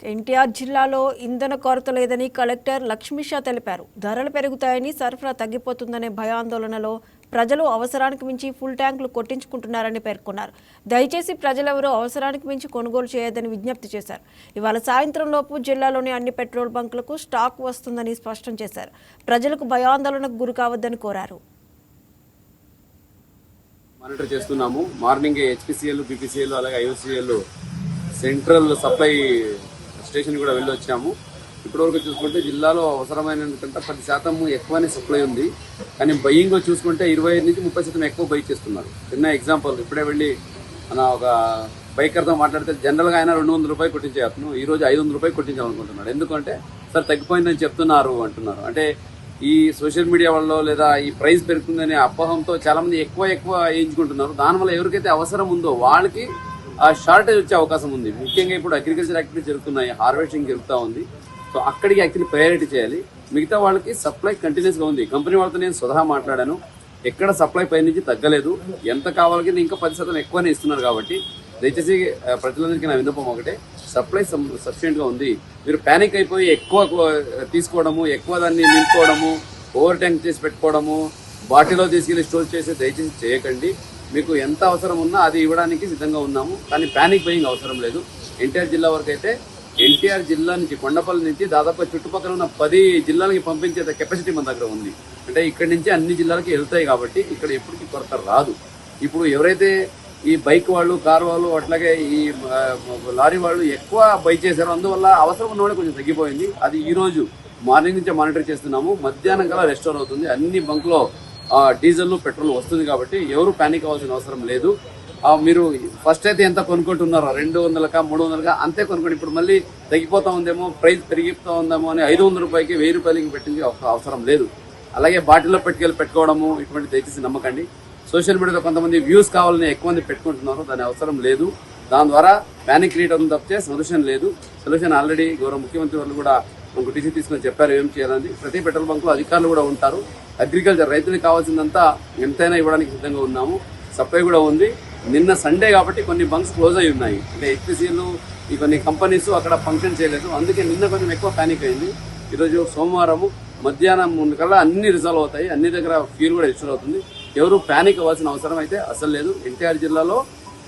ఎన్టీఆర్ జిల్లాలో ఇంధన కొరత లేదని కలెక్టర్ లక్ష్మీషా తెలిపారు. ధరలు పెరుగుతాయని, సరఫరా తగ్గిపోతుందనే భయాందోళనలో ప్రజలు అవసరానికి మించి ఫుల్ ట్యాంకులు కొట్టించుకుంటున్నారని పేర్కొన్నారు. దయచేసి ప్రజలెవరూ అవసరానికి మించి కొనుగోలు చేయొద్దని విజ్ఞప్తి చేశారు. ఇవాళ సాయంత్రంలోపు జిల్లాలోని అన్ని పెట్రోల్ బంకులకు స్టాక్ వస్తుందని స్పష్టం చేశారు. ప్రజలకు భయాందోళనకు గురి కావద్దని కోరారు. మానిటర్ చేస్తున్నాము. మార్నింగ్ హెచ్పిసిఎల్, బిపిసిఎల్, అలాగే ఐఓసిఎల్ సెంట్రల్ సప్లై స్టేషన్ కూడా వెళ్ళి వచ్చాము. ఇప్పటివరకు చూసుకుంటే జిల్లాలో అవసరమైన 10% ఎక్కువనే సప్లై ఉంది. కానీ బయ్యింగ్లో చూసుకుంటే 25 నుంచి 30% ఎక్కువ బై చేస్తున్నారు. చిన్న ఎగ్జాంపుల్, ఇప్పుడే వెళ్ళి మన ఒక బైకర్తో మాట్లాడితే జనరల్గా ఆయన 200 రూపాయలు కొట్టించే అతను ఈరోజు 500 రూపాయలు కొట్టించాలనుకుంటున్నాడు. ఎందుకంటే సార్ తగ్గిపోయిందని చెప్తున్నారు అంటున్నారు. అంటే ఈ సోషల్ మీడియా వల్ల లేదా ఈ ప్రైస్ పెరుగుతుందనే అపోహంతో చాలామంది ఎక్కువ వేయించుకుంటున్నారు. దానివల్ల ఎవరికైతే అవసరం ఉందో వాళ్ళకి ఆ షార్టేజ్ వచ్చే అవకాశం ఉంది. ముఖ్యంగా ఇప్పుడు అగ్రికల్చర్ యాక్టివిటీస్ జరుగుతున్నాయి, హార్వెస్టింగ్ జరుగుతూ ఉంది. సో అక్కడికి యాక్చువల్లీ ప్రయారిటీ చేయాలి. మిగతా వాళ్ళకి సప్లై కంటిన్యూస్గా ఉంది. కంపెనీ వాళ్ళతో నేను స్వతహా మాట్లాడాను. ఎక్కడ సప్లై పై నుంచి తగ్గలేదు. ఎంత కావాలకి ఇంకా 10% ఎక్కువనే ఇస్తున్నారు. కాబట్టి దయచేసి ప్రజలందరికీ నా విన్నపం ఒకటే, సప్లై సఫిషియెంట్గా ఉంది. మీరు ప్యానిక్ అయిపోయి ఎక్కువ తీసుకోవడము, ఎక్కువ దాన్ని నింపుకోవడము, ఓవర్ ట్యాంక్ చేసి పెట్టుకోవడము, బాటిల్లో తీసుకెళ్లి స్టోర్ చేసి దయచేసి చేయకండి. మీకు ఎంత అవసరం ఉన్నా అది ఇవ్వడానికి సిద్ధంగా ఉన్నాము. కానీ ప్యానిక్ బయింగ్ అవసరం లేదు. ఎన్టీఆర్ జిల్లా వరకు అయితే ఎన్టీఆర్ జిల్లా నుంచి కొండపల్లి నుంచి దాదాపు చుట్టుపక్కల ఉన్న 10 జిల్లాలకి పంపించే కెపాసిటీ మన దగ్గర ఉంది. అంటే ఇక్కడి నుంచి అన్ని జిల్లాలకి వెళ్తాయి. కాబట్టి ఇక్కడ ఎప్పటికీ కొరత రాదు. ఇప్పుడు ఎవరైతే ఈ బైక్ వాళ్ళు, కార్ వాళ్ళు, అట్లాగే ఈ లారీ వాళ్ళు ఎక్కువ బై చేశారో అందువల్ల అవసరం ఉన్న వాళ్ళు కొంచెం తగ్గిపోయింది. అది ఈ రోజు మార్నింగ్ నుంచే మానిటర్ చేస్తున్నాము. మధ్యాహ్నం కల్లా రెస్టోర్ అవుతుంది. అన్ని బంకులో డీజిల్, పెట్రోల్ వస్తుంది. కాబట్టి ఎవరు ప్యానిక్ అవ్వాల్సిన అవసరం లేదు. మీరు ఫస్ట్ అయితే ఎంత కొనుక్కుంటున్నారో 200కా 300కా అంతే కొనుక్కోండి. ఇప్పుడు మళ్ళీ తగ్గిపోతా ఉందేమో, ప్రైస్ పెరిగిపోతా ఉందేమో అని 500 రూపాయలకి 1000 రూపాయలకి పెట్టింది అవసరం లేదు. అలాగే బాటిల్లో పెట్టుకోవడము ఇటువంటి దయచేసి నమ్మకండి. సోషల్ మీడియాలో కొంతమంది వ్యూస్ కావాలని ఎక్కువ మంది పెట్టుకుంటున్నారు. దాని అవసరం లేదు. దాని ద్వారా ప్యానిక్ క్రియేట్ అవుతుంది తప్పితే సొల్యూషన్ లేదు. సొల్యూషన్ ఆల్రెడీ గౌరవ ముఖ్యమంత్రి వాళ్ళు కూడా మనకు టీసీ తీసుకొని చెప్పారు ఏం చేయాలని. ప్రతి పెట్రోల్ బంకులో అధికారులు కూడా ఉంటారు. అగ్రికల్చర్ రైతులకు కావాల్సిందంతా ఎంతైనా ఇవ్వడానికి సిద్ధంగా ఉన్నాము. సప్లై కూడా ఉంది. నిన్న సండే కాబట్టి కొన్ని బంక్స్ క్లోజ్ అయి ఉన్నాయి. అంటే హెచ్పిసిఎల్, ఈ కొన్ని కంపెనీస్ అక్కడ ఫంక్షన్ చేయలేదు. అందుకే నిన్న కొంచెం ఎక్కువ ప్యానిక్ అయింది. ఈరోజు సోమవారం మధ్యాహ్నం కల్లా అన్ని రిజాల్వ్ అవుతాయి. అన్ని దగ్గర ఫ్యూల్ కూడా రిజిస్టర్ అవుతుంది. ఎవరు ప్యానిక్ అవ్వాల్సిన అవసరం అయితే అసలు లేదు. ఎన్టీఆర్ జిల్లాలో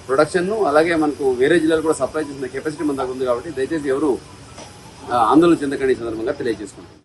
ప్రొడక్షన్ను అలాగే మనకు వేరే జిల్లాలు కూడా సప్లై చేసిన కెపాసిటీ మన దగ్గర ఉంది. కాబట్టి దయచేసి ఎవరు ఆందోళన చెందకండి. ఈ సందర్భంగా తెలియజేసుకుంటాం.